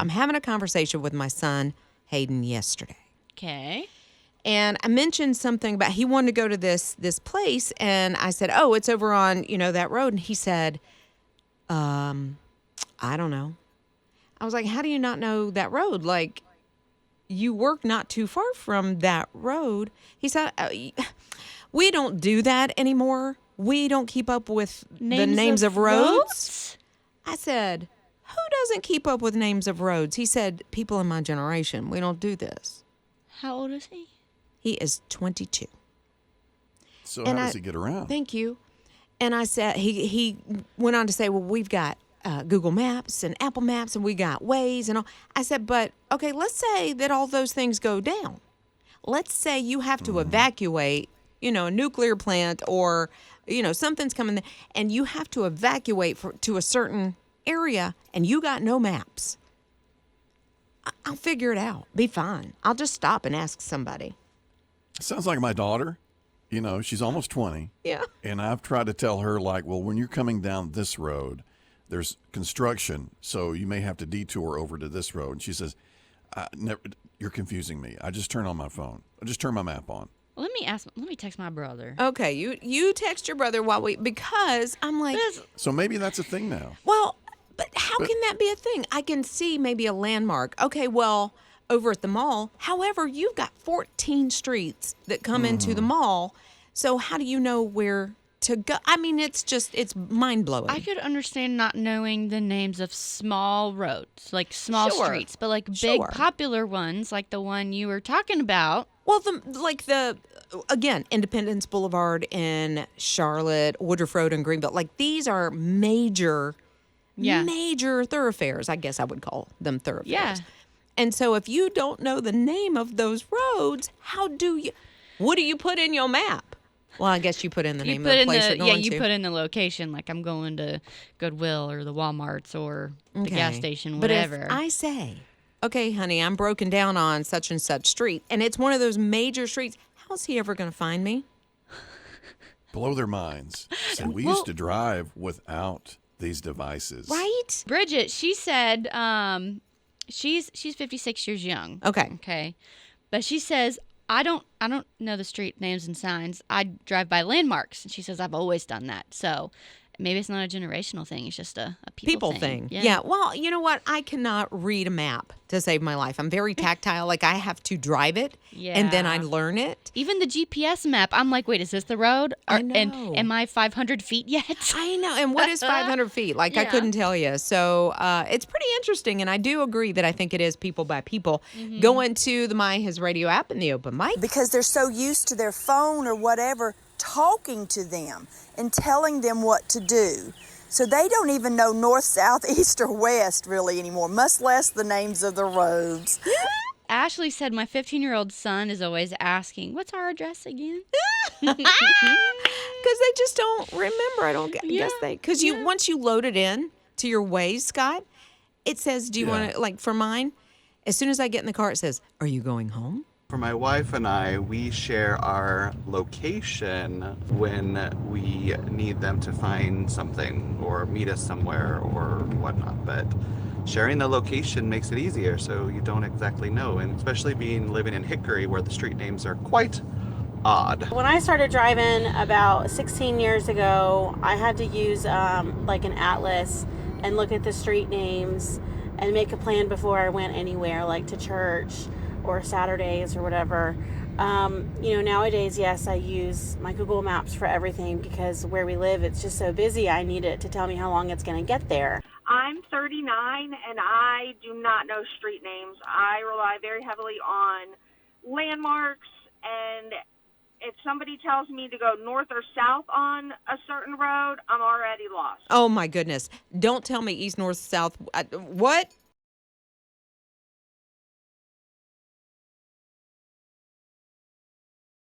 I'm having a conversation with my son, Hayden, yesterday. Okay. And I mentioned something about he wanted to go to this place, and I said, "Oh, it's over on, that road." And he said, "I don't know." I was like, "How do you not know that road? Like, you work not too far from that road." He said, "We don't do that anymore. We don't keep up with the names of roads." I said, "Who doesn't keep up with names of roads?" He said, "People in my generation, we don't do this." How old is he? He is 22. So how does he get around? Thank you. And I said, he went on to say, "Well, we've got Google Maps and Apple Maps and we got Waze and all." I said, "But, okay, let's say that all those things go down. Let's say you have to evacuate, a nuclear plant or, something's coming there, and you have to evacuate to a certain area and you got no maps. I'll figure it out. Be fine. I'll just stop and ask somebody." Sounds like my daughter. She's almost 20. Yeah. And I've tried to tell her, like, well, when you're coming down this road, there's construction, so you may have to detour over to this road. And she says, "You're confusing me. I just turn on my phone. I just turn my map on." Well, let me text my brother. Okay, you text your brother because I'm like, So maybe that's a thing now. well, but how can that be a thing? I can see maybe a landmark. Okay, well, over at the mall. However, you've got 14 streets that come into the mall. So how do you know where to go? I mean, it's mind-blowing. I could understand not knowing the names of small roads, like small streets, but like big popular ones, like the one you were talking about. Well, again, Independence Boulevard in Charlotte, Woodruff Road in Greenville, like these are major thoroughfares. I guess I would call them thoroughfares. Yeah. And so if you don't know the name of those roads, what do you put in your map? Well, I guess you put in the name of the place you're going to. Yeah, you put in the location, like I'm going to Goodwill or the Walmarts or the gas station, whatever. But if I say, "Okay, honey, I'm broken down on such and such street," and it's one of those major streets, how's he ever going to find me? Blow their minds. So we used to drive without these devices. Right? Bridget, she said she's 56 years young. Okay. But she says, I don't know the street names and signs. I drive by landmarks. And she says, I've always done that. So maybe it's not a generational thing. It's just a people thing. Yeah. Well, you know what? I cannot read a map to save my life. I'm very tactile. Like, I have to drive it, and then I learn it. Even the GPS map, I'm like, wait, is this the road? I know. And am I 500 feet yet? I know. And what is 500 feet? Like, I couldn't tell you. So it's pretty interesting. And I do agree that I think it is people by people. Go into the My His Radio app and the open mic. Because they're so used to their phone or whatever talking to them and telling them what to do. So they don't even know north, south, east, or west really anymore, much less the names of the roads. Ashley said my 15-year-old son is always asking, what's our address again? Because they just don't remember. I don't guess they. Because once you load it in to your Waze, Scott, it says, do you want to, like for mine, as soon as I get in the car, it says, are you going home? For my wife and I, we share our location when we need them to find something or meet us somewhere or whatnot. But sharing the location makes it easier, so you don't exactly know. And especially living in Hickory, where the street names are quite odd. When I started driving about 16 years ago, I had to use like an atlas and look at the street names and make a plan before I went anywhere, like to church or Saturdays or whatever. Nowadays, yes, I use my Google Maps for everything because where we live, it's just so busy. I need it to tell me how long it's going to get there. I'm 39 and I do not know street names. I rely very heavily on landmarks, and if somebody tells me to go north or south on a certain road, I'm already lost. Oh my goodness. Don't tell me east, north, south. What?